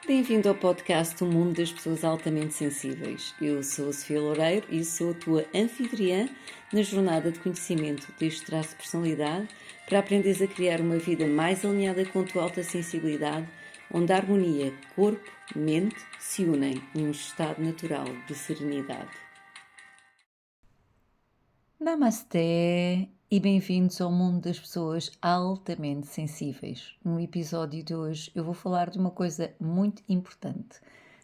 Bem-vindo ao podcast O Mundo das Pessoas Altamente Sensíveis. Eu sou a Sofia Loureiro e sou a tua anfitriã na jornada de conhecimento deste traço de personalidade para aprenderes a criar uma vida mais alinhada com a tua alta sensibilidade, onde a harmonia corpo-mente se unem em um estado natural de serenidade. Namastê e bem-vindos ao mundo das pessoas altamente sensíveis. No episódio de hoje eu vou falar de uma coisa muito importante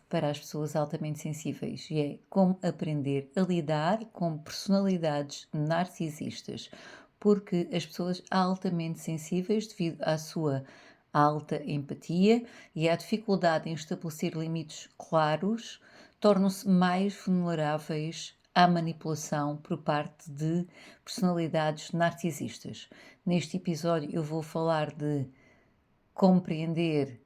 para as pessoas altamente sensíveis e é como aprender a lidar com personalidades narcisistas, porque as pessoas altamente sensíveis, devido à sua alta empatia e à dificuldade em estabelecer limites claros, tornam-se mais vulneráveis à manipulação por parte de personalidades narcisistas. Neste episódio eu vou falar de compreender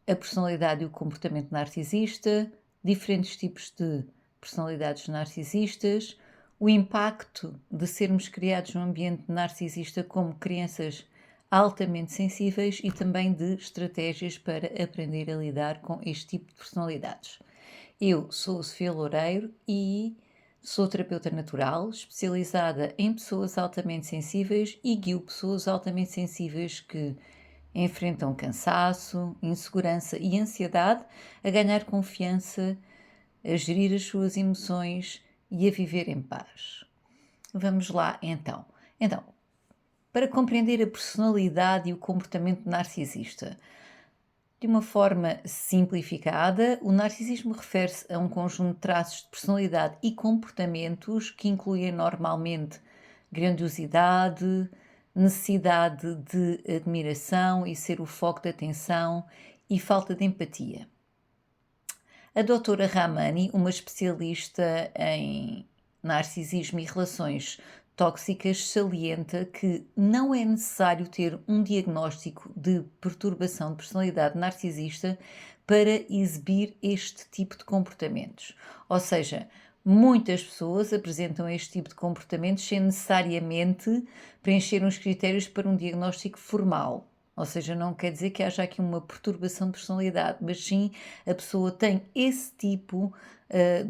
a personalidade e o comportamento narcisista, diferentes tipos de personalidades narcisistas, o impacto de sermos criados num ambiente narcisista como crianças altamente sensíveis e também de estratégias para aprender a lidar com este tipo de personalidades. Eu sou a Sofia Loureiro e sou terapeuta natural, especializada em pessoas altamente sensíveis e guio pessoas altamente sensíveis que enfrentam cansaço, insegurança e ansiedade a ganhar confiança, a gerir as suas emoções e a viver em paz. Vamos lá então. Para compreender a personalidade e o comportamento narcisista, de uma forma simplificada, o narcisismo refere-se a um conjunto de traços de personalidade e comportamentos que incluem normalmente grandiosidade, necessidade de admiração e ser o foco de atenção e falta de empatia. A doutora Ramani, uma especialista em narcisismo e relações tóxicas, salienta que não é necessário ter um diagnóstico de perturbação de personalidade narcisista para exibir este tipo de comportamentos. Ou seja, muitas pessoas apresentam este tipo de comportamentos sem necessariamente preencher uns critérios para um diagnóstico formal. Ou seja, não quer dizer que haja aqui uma perturbação de personalidade, mas sim a pessoa tem esse tipo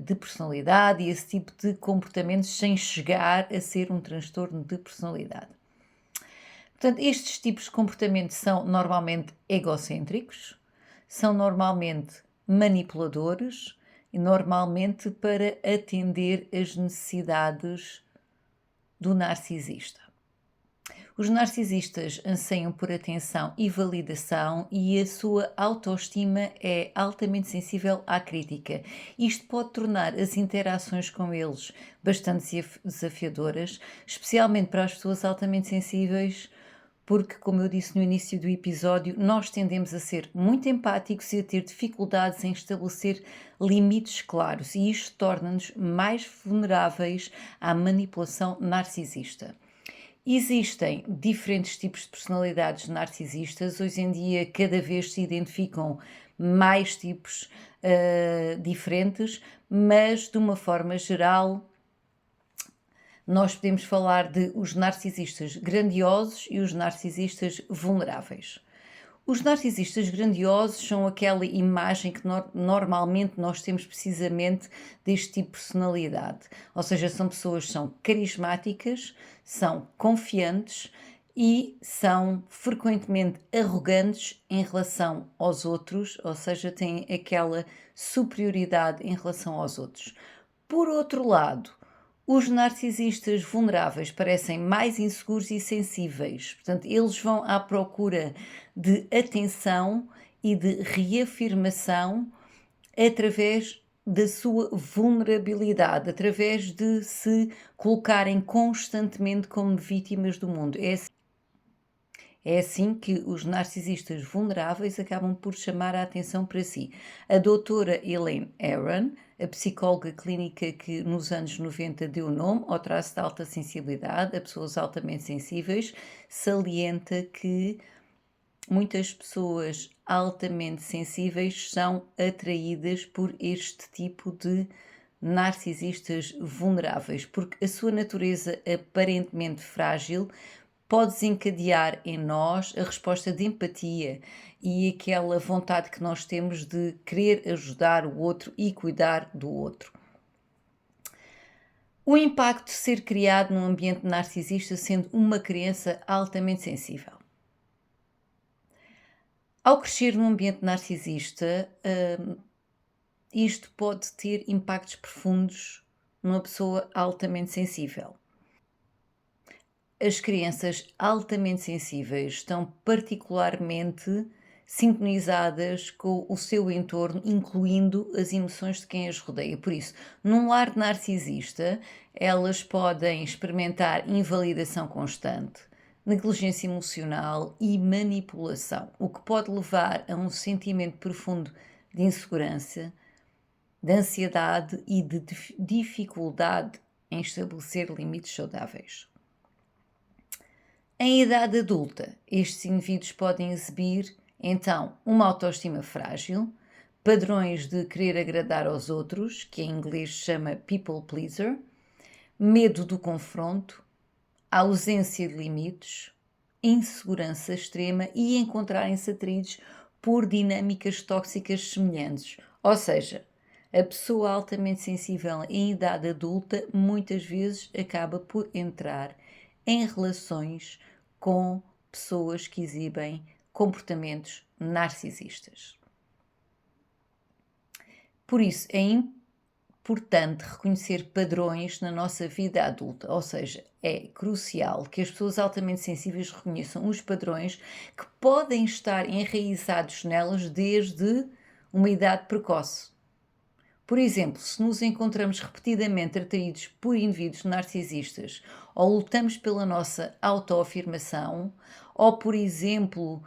de personalidade e esse tipo de comportamentos sem chegar a ser um transtorno de personalidade. Portanto, estes tipos de comportamentos são normalmente egocêntricos, são normalmente manipuladores e normalmente para atender as necessidades do narcisista. Os narcisistas anseiam por atenção e validação e a sua autoestima é altamente sensível à crítica. Isto pode tornar as interações com eles bastante desafiadoras, especialmente para as pessoas altamente sensíveis, porque, como eu disse no início do episódio, nós tendemos a ser muito empáticos e a ter dificuldades em estabelecer limites claros, e isto torna-nos mais vulneráveis à manipulação narcisista. Existem diferentes tipos de personalidades narcisistas. Hoje em dia, cada vez se identificam mais tipos diferentes, mas de uma forma geral, nós podemos falar de os narcisistas grandiosos e os narcisistas vulneráveis. Os narcisistas grandiosos são aquela imagem que normalmente nós temos precisamente deste tipo de personalidade. Ou seja, são pessoas que são carismáticas, são confiantes e são frequentemente arrogantes em relação aos outros, ou seja, têm aquela superioridade em relação aos outros. Por outro lado, os narcisistas vulneráveis parecem mais inseguros e sensíveis, portanto, eles vão à procura de atenção e de reafirmação através da sua vulnerabilidade, através de se colocarem constantemente como vítimas do mundo. É assim que os narcisistas vulneráveis acabam por chamar a atenção para si. A doutora Elaine Aron, a psicóloga clínica que nos anos 90 deu nome ao traço de alta sensibilidade, a pessoas altamente sensíveis, salienta que muitas pessoas altamente sensíveis são atraídas por este tipo de narcisistas vulneráveis, porque a sua natureza aparentemente frágil pode desencadear em nós a resposta de empatia e aquela vontade que nós temos de querer ajudar o outro e cuidar do outro. O impacto de ser criado num ambiente narcisista sendo uma criança altamente sensível. Ao crescer num ambiente narcisista, isto pode ter impactos profundos numa pessoa altamente sensível. As crianças altamente sensíveis estão particularmente sintonizadas com o seu entorno, incluindo as emoções de quem as rodeia. Por isso, num lar narcisista, elas podem experimentar invalidação constante, negligência emocional e manipulação, o que pode levar a um sentimento profundo de insegurança, de ansiedade e de dificuldade em estabelecer limites saudáveis. Em idade adulta, estes indivíduos podem exibir, então, uma autoestima frágil, padrões de querer agradar aos outros, que em inglês se chama people pleaser, medo do confronto, ausência de limites, insegurança extrema e encontrarem-se atraídos por dinâmicas tóxicas semelhantes. Ou seja, a pessoa altamente sensível em idade adulta muitas vezes acaba por entrar em relações com pessoas que exibem comportamentos narcisistas. Por isso, é importante reconhecer padrões na nossa vida adulta, ou seja, é crucial que as pessoas altamente sensíveis reconheçam os padrões que podem estar enraizados nelas desde uma idade precoce. Por exemplo, se nos encontramos repetidamente atraídos por indivíduos narcisistas, ou lutamos pela nossa autoafirmação, ou, por exemplo,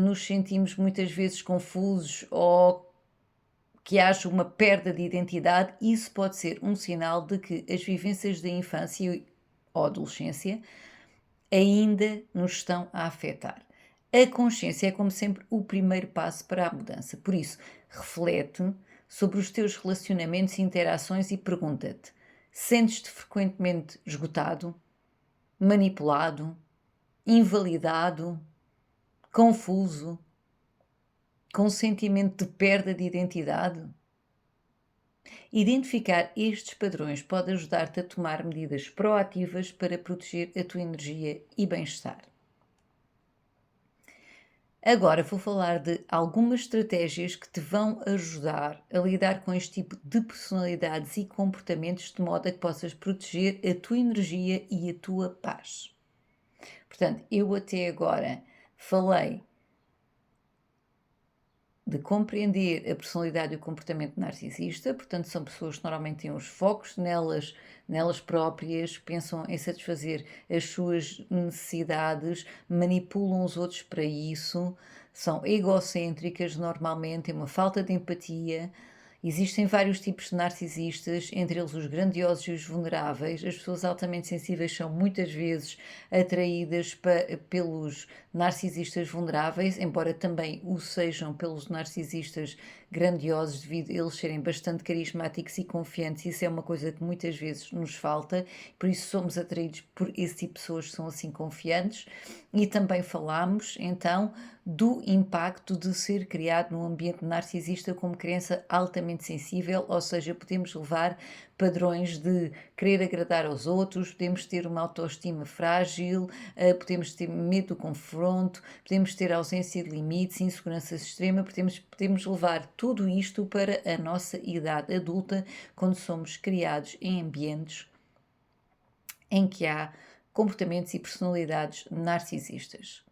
nos sentimos muitas vezes confusos ou que haja uma perda de identidade, isso pode ser um sinal de que as vivências da infância ou adolescência ainda nos estão a afetar. A consciência é, como sempre, o primeiro passo para a mudança. Por isso, reflete sobre os teus relacionamentos e interações e pergunta-te: sentes-te frequentemente esgotado, manipulado, invalidado, confuso, com um sentimento de perda de identidade? Identificar estes padrões pode ajudar-te a tomar medidas proativas para proteger a tua energia e bem-estar. Agora vou falar de algumas estratégias que te vão ajudar a lidar com este tipo de personalidades e comportamentos de modo a que possas proteger a tua energia e a tua paz. Portanto, eu até agora falei de compreender a personalidade e o comportamento narcisista, portanto, são pessoas que normalmente têm os focos nelas próprias, pensam em satisfazer as suas necessidades, manipulam os outros para isso, são egocêntricas normalmente, têm uma falta de empatia. Existem vários tipos de narcisistas, entre eles os grandiosos e os vulneráveis. As pessoas altamente sensíveis são muitas vezes atraídas pelos narcisistas vulneráveis, embora também o sejam pelos narcisistas grandiosos, devido a eles serem bastante carismáticos e confiantes. Isso é uma coisa que muitas vezes nos falta, por isso somos atraídos por esse tipo de pessoas que são assim confiantes. E também falámos, então, do impacto de ser criado num ambiente narcisista como criança altamente sensível, ou seja, podemos levar padrões de querer agradar aos outros, podemos ter uma autoestima frágil, podemos ter medo do confronto, podemos ter ausência de limites, insegurança extrema, podemos levar tudo isto para a nossa idade adulta, quando somos criados em ambientes em que há comportamentos e personalidades narcisistas.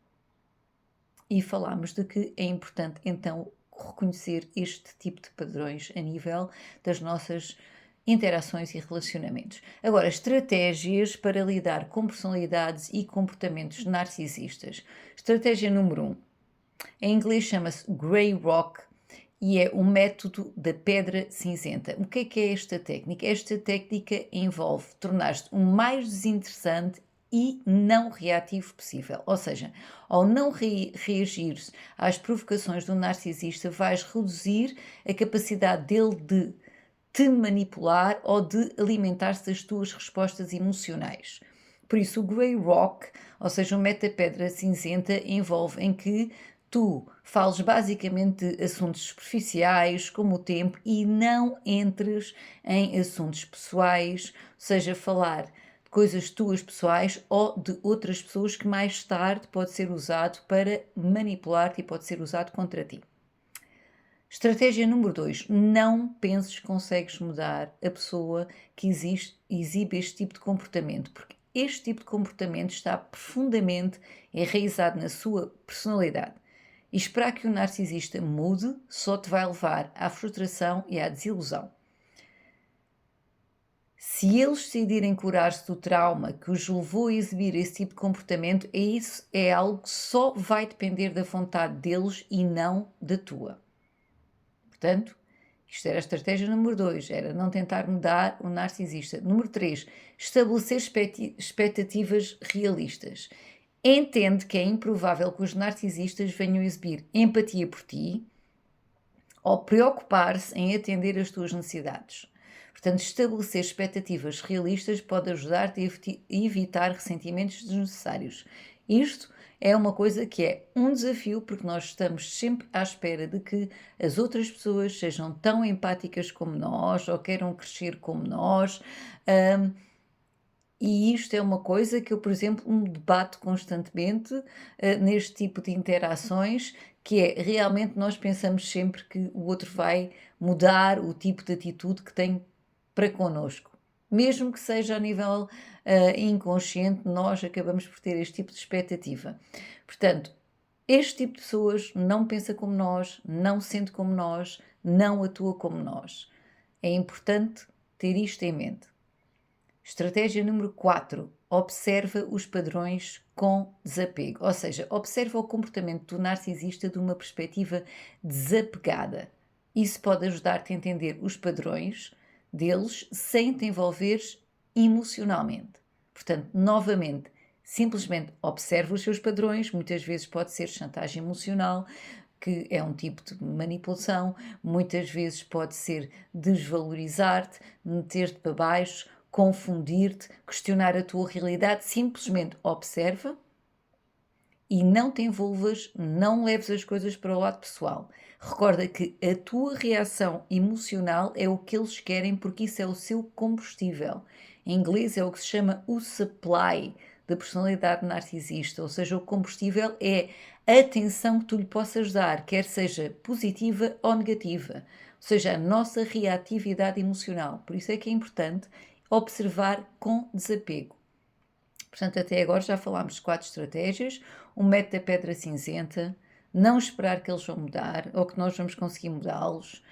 E falámos de que é importante, então, reconhecer este tipo de padrões a nível das nossas interações e relacionamentos. Agora, estratégias para lidar com personalidades e comportamentos narcisistas. Estratégia número 1. Em inglês chama-se Grey Rock e é o método da pedra cinzenta. O que é esta técnica? Esta técnica envolve tornar-te o mais desinteressante e não reativo possível. Ou seja, ao não reagires às provocações do narcisista, vais reduzir a capacidade dele de te manipular ou de alimentar-se das tuas respostas emocionais. Por isso, o grey rock, ou seja, o meta-pedra cinzenta, envolve em que tu fales basicamente de assuntos superficiais, como o tempo, e não entres em assuntos pessoais, seja falar de coisas tuas pessoais ou de outras pessoas que mais tarde pode ser usado para manipular-te e pode ser usado contra ti. Estratégia número 2. Não penses que consegues mudar a pessoa que exibe este tipo de comportamento, porque este tipo de comportamento está profundamente enraizado na sua personalidade. E esperar que o narcisista mude só te vai levar à frustração e à desilusão. Se eles decidirem curar-se do trauma que os levou a exibir esse tipo de comportamento, é algo que só vai depender da vontade deles e não da tua. Portanto, isto era a estratégia número 2, era não tentar mudar o narcisista. Número 3, estabelecer expectativas realistas. Entende que é improvável que os narcisistas venham exibir empatia por ti ou preocupar-se em atender as tuas necessidades. Portanto, estabelecer expectativas realistas pode ajudar-te a evitar ressentimentos desnecessários. Isto é uma coisa que é um desafio, porque nós estamos sempre à espera de que as outras pessoas sejam tão empáticas como nós ou queiram crescer como nós. E isto é uma coisa que eu, por exemplo, me debato constantemente neste tipo de interações, que é realmente nós pensamos sempre que o outro vai mudar o tipo de atitude que tem para connosco. Mesmo que seja a nível inconsciente, nós acabamos por ter este tipo de expectativa. Portanto, este tipo de pessoas não pensa como nós, não sente como nós, não atua como nós. É importante ter isto em mente. Estratégia número 4. Observa os padrões com desapego. Ou seja, observa o comportamento do narcisista de uma perspectiva desapegada. Isso pode ajudar-te a entender os padrões deles sem te envolveres emocionalmente. Portanto, novamente, simplesmente observa os seus padrões. Muitas vezes pode ser chantagem emocional, que é um tipo de manipulação. Muitas vezes pode ser desvalorizar-te, meter-te para baixo, confundir-te, questionar a tua realidade. Simplesmente observa e não te envolvas, não leves as coisas para o lado pessoal. Recorda que a tua reação emocional é o que eles querem, porque isso é o seu combustível. Em inglês é o que se chama o supply da personalidade narcisista, ou seja, o combustível é a atenção que tu lhe possas dar, quer seja positiva ou negativa, ou seja, a nossa reatividade emocional. Por isso é que é importante observar com desapego. Portanto, até agora já falámos de 4 estratégias: o método da pedra cinzenta, não esperar que eles vão mudar ou que nós vamos conseguir mudá-los.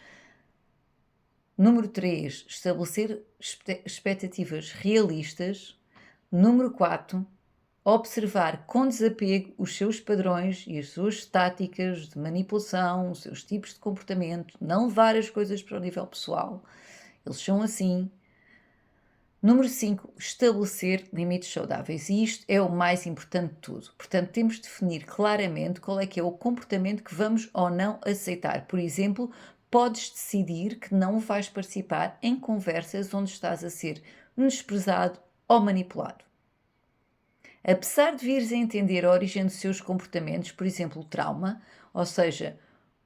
Número 3, estabelecer expectativas realistas. Número 4, observar com desapego os seus padrões e as suas táticas de manipulação, os seus tipos de comportamento, não levar as coisas para o nível pessoal. Eles são assim. Número 5, estabelecer limites saudáveis. E isto é o mais importante de tudo. Portanto, temos de definir claramente qual é que é o comportamento que vamos ou não aceitar. Por exemplo, podes decidir que não vais participar em conversas onde estás a ser menosprezado ou manipulado. Apesar de vires a entender a origem dos seus comportamentos, por exemplo, o trauma, ou seja,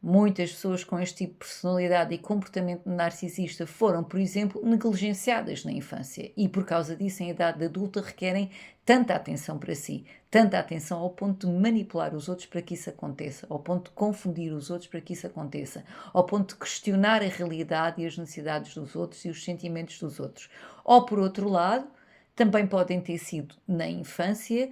muitas pessoas com este tipo de personalidade e comportamento narcisista foram, por exemplo, negligenciadas na infância e, por causa disso, em idade adulta, requerem tanta atenção para si, tanta atenção ao ponto de manipular os outros para que isso aconteça, ao ponto de confundir os outros para que isso aconteça, ao ponto de questionar a realidade e as necessidades dos outros e os sentimentos dos outros. Ou, por outro lado, também podem ter sido, na infância,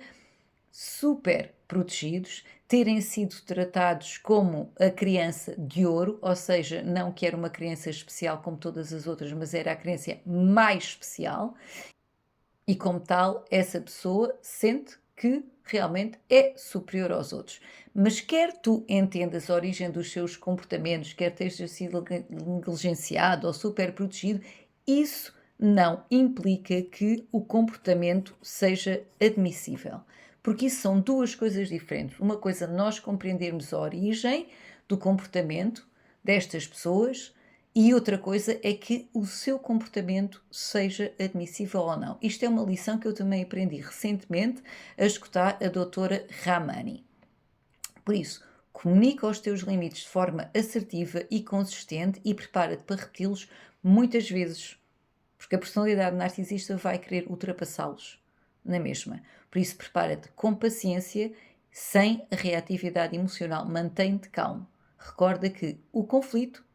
super protegidos, terem sido tratados como a criança de ouro, ou seja, não que era uma criança especial como todas as outras, mas era a criança mais especial, e como tal, essa pessoa sente que realmente é superior aos outros. Mas quer tu entendas a origem dos seus comportamentos, quer esteja sido negligenciado ou super protegido, isso não implica que o comportamento seja admissível. Porque isso são duas coisas diferentes. Uma coisa, nós compreendermos a origem do comportamento destas pessoas, E outra coisa é que o seu comportamento seja admissível ou não. Isto é uma lição que eu também aprendi recentemente a escutar a doutora Ramani. Por isso, comunica os teus limites de forma assertiva e consistente e prepara-te para repeti-los muitas vezes, porque a personalidade narcisista vai querer ultrapassá-los na mesma. Por isso, prepara-te com paciência, sem a reatividade emocional, mantém-te calmo. Recorda que o conflito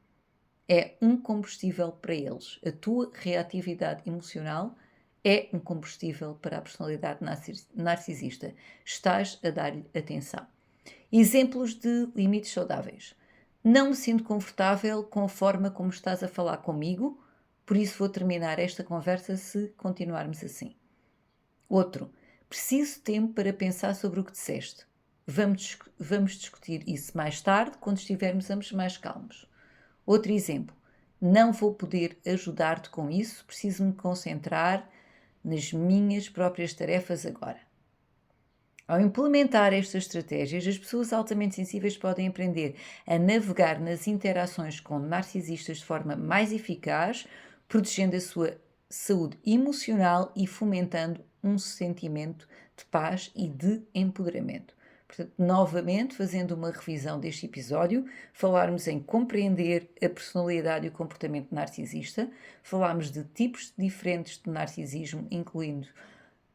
é um combustível para eles. A tua reatividade emocional é um combustível para a personalidade narcisista. Estás a dar-lhe atenção. Exemplos de limites saudáveis. Não me sinto confortável com a forma como estás a falar comigo, por isso vou terminar esta conversa se continuarmos assim. Outro. Preciso de tempo para pensar sobre o que disseste. Vamos discutir isso mais tarde, quando estivermos ambos mais calmos. Outro exemplo. Não vou poder ajudar-te com isso, preciso me concentrar nas minhas próprias tarefas agora. Ao implementar estas estratégias, as pessoas altamente sensíveis podem aprender a navegar nas interações com narcisistas de forma mais eficaz, protegendo a sua saúde emocional e fomentando um sentimento de paz e de empoderamento. Portanto, novamente, fazendo uma revisão deste episódio, falarmos em compreender a personalidade e o comportamento narcisista, falámos de tipos diferentes de narcisismo,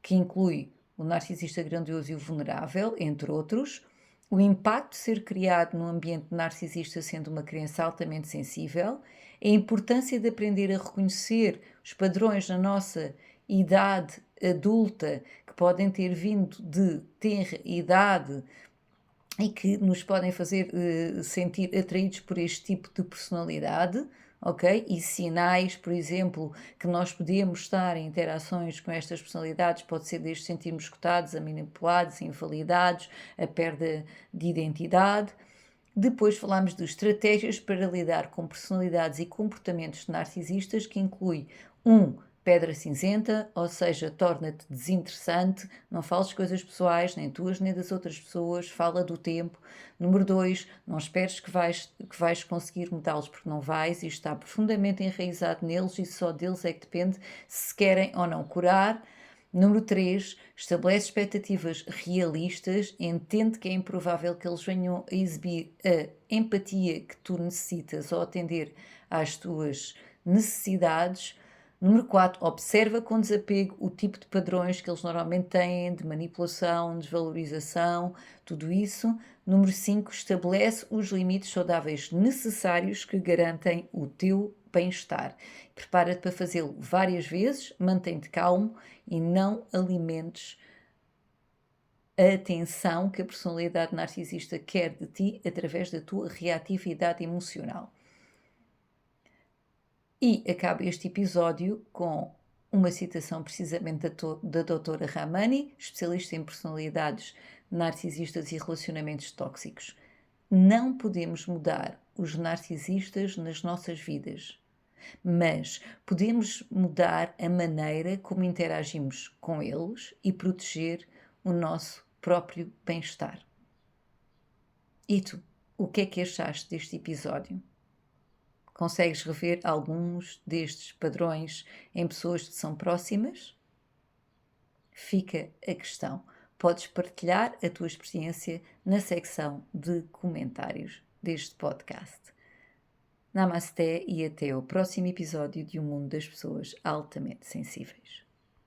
que inclui o narcisista grandioso e o vulnerável, entre outros, o impacto de ser criado num ambiente narcisista sendo uma criança altamente sensível, a importância de aprender a reconhecer os padrões na nossa idade adulta que podem ter vindo de tenra idade e que nos podem fazer sentir atraídos por este tipo de personalidade, ok? E sinais, por exemplo, que nós podemos estar em interações com estas personalidades, pode ser desde sentirmos escutados, a manipulados, a invalidados, a perda de identidade. Depois falamos de estratégias para lidar com personalidades e comportamentos narcisistas, que inclui pedra cinzenta, ou seja, torna-te desinteressante, não fales coisas pessoais, nem tuas nem das outras pessoas, fala do tempo. Número 2, não esperes que vais conseguir mudá-los, porque não vais, isto está profundamente enraizado neles e só deles é que depende se querem ou não curar. Número 3, estabelece expectativas realistas, entende que é improvável que eles venham a exibir a empatia que tu necessitas ou atender às tuas necessidades. Número 4, observa com desapego o tipo de padrões que eles normalmente têm, de manipulação, desvalorização, tudo isso. Número 5, estabelece os limites saudáveis necessários que garantem o teu bem-estar. Prepara-te para fazê-lo várias vezes, mantém-te calmo e não alimentes a atenção que a personalidade narcisista quer de ti através da tua reatividade emocional. E acaba este episódio com uma citação precisamente da doutora Ramani, especialista em personalidades narcisistas e relacionamentos tóxicos. Não podemos mudar os narcisistas nas nossas vidas, mas podemos mudar a maneira como interagimos com eles e proteger o nosso próprio bem-estar. E tu, o que é que achaste deste episódio? Consegues rever alguns destes padrões em pessoas que são próximas? Fica a questão. Podes partilhar a tua experiência na secção de comentários deste podcast. Namasté e até ao próximo episódio de O Mundo das Pessoas Altamente Sensíveis.